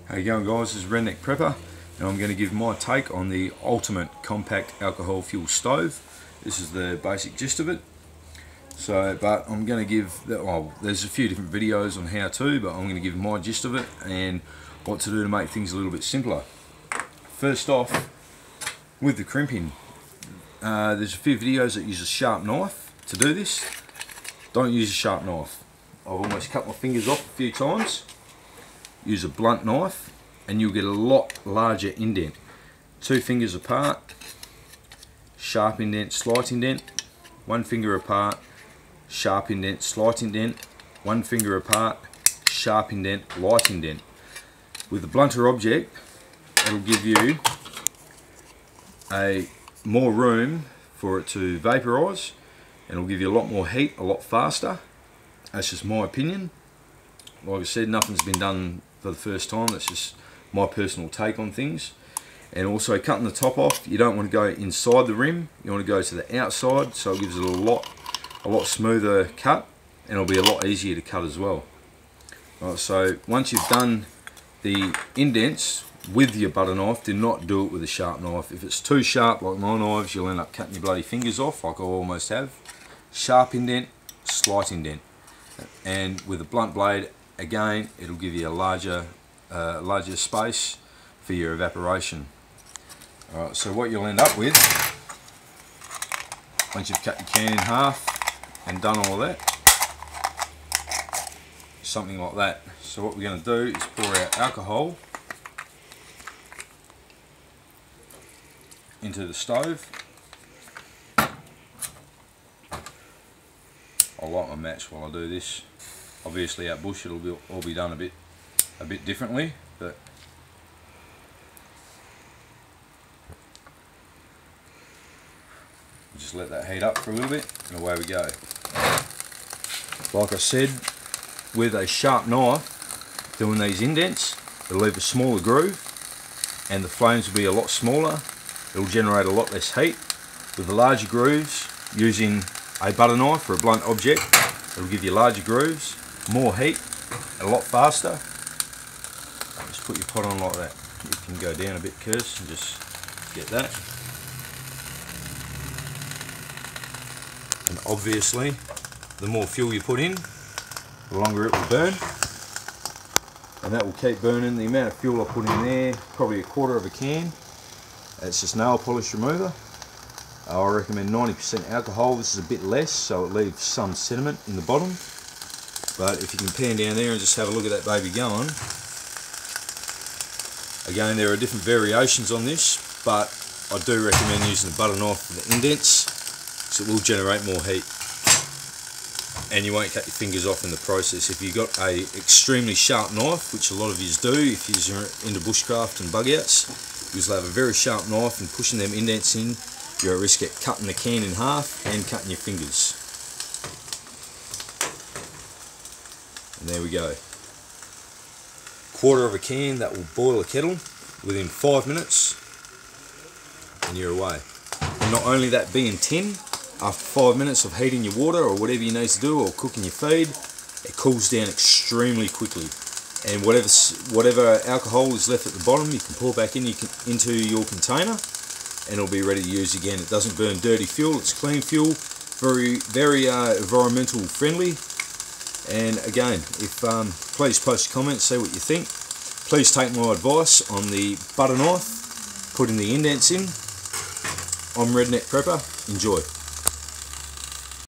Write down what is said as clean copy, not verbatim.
How you going, guys? This is Redneck Prepper, and I'm going to give my take on the Ultimate Compact Alcohol Fuel Stove. This is the basic gist of it. But I'm going to give, there's a few different videos on how to, but I'm going to give my gist of it and what to do to make things a little bit simpler. First off, with the crimping, there's a few videos that use a sharp knife to do this. Don't use a sharp knife. I've almost cut my fingers off a few times. Use a blunt knife and you'll get a lot larger indent. 2 fingers apart, sharp indent, slight indent. 1 finger apart, sharp indent, slight indent. 1 finger apart, sharp indent, light indent. With a blunter object, it'll give you more room for it to vaporize, and it'll give you a lot more heat a lot faster. That's just my opinion. Like I said, nothing's been done for the first time. That's just my personal take on things. And also, cutting the top off, you don't want to go inside the rim, you want to go to the outside, so it gives it a lot smoother cut, and it'll be a lot easier to cut as well. Right, so once you've done the indents with your butter knife, do not do it with a sharp knife. If it's too sharp, like my knives, you'll end up cutting your bloody fingers off, like I almost have. Sharp indent, slight indent. And with a blunt blade, again, it'll give you a larger space for your evaporation. Alright, so what you'll end up with, once you've cut your can in half and done all that, something like that. So what we're going to do is pour our alcohol into the stove. I'll light my match while I do this. Obviously out bush it'll all be done a bit differently, but just let that heat up for a little bit and away we go. Like I said, with a sharp knife doing these indents, it'll leave a smaller groove and the flames will be a lot smaller. It'll generate a lot less heat. With the larger grooves, using a butter knife or a blunt object, it'll give you larger grooves, more heat, a lot faster. Just put your pot on like that. You can go down a bit, Curse, and just get that. And obviously, the more fuel you put in, the longer it will burn. And that will keep burning. The amount of fuel I put in there, probably 1/4 of a can. It's just nail polish remover. I recommend 90% alcohol. This is a bit less, so it leaves some sediment in the bottom. But if you can pan down there and just have a look at that baby going. Again, there are different variations on this, but I do recommend using the butter knife for the indents, because it will generate more heat. And you won't cut your fingers off in the process. If you've got a extremely sharp knife, which a lot of yous do if you're into bushcraft and bug outs, you'll have a very sharp knife, and pushing them indents in, you're at risk of cutting the can in half and cutting your fingers. And there we go. 1/4 of a can, that will boil a kettle within 5 minutes and you're away. And not only that being 10, after 5 minutes of heating your water or whatever you need to do, or cooking your feed, it cools down extremely quickly. And whatever alcohol is left at the bottom, you can pour back into your container and it'll be ready to use again. It doesn't burn dirty fuel, it's clean fuel, very environmental friendly. And again, please post a comment, see what you think. Please take my advice on the butter knife, putting the indents in. I'm Redneck Prepper, enjoy.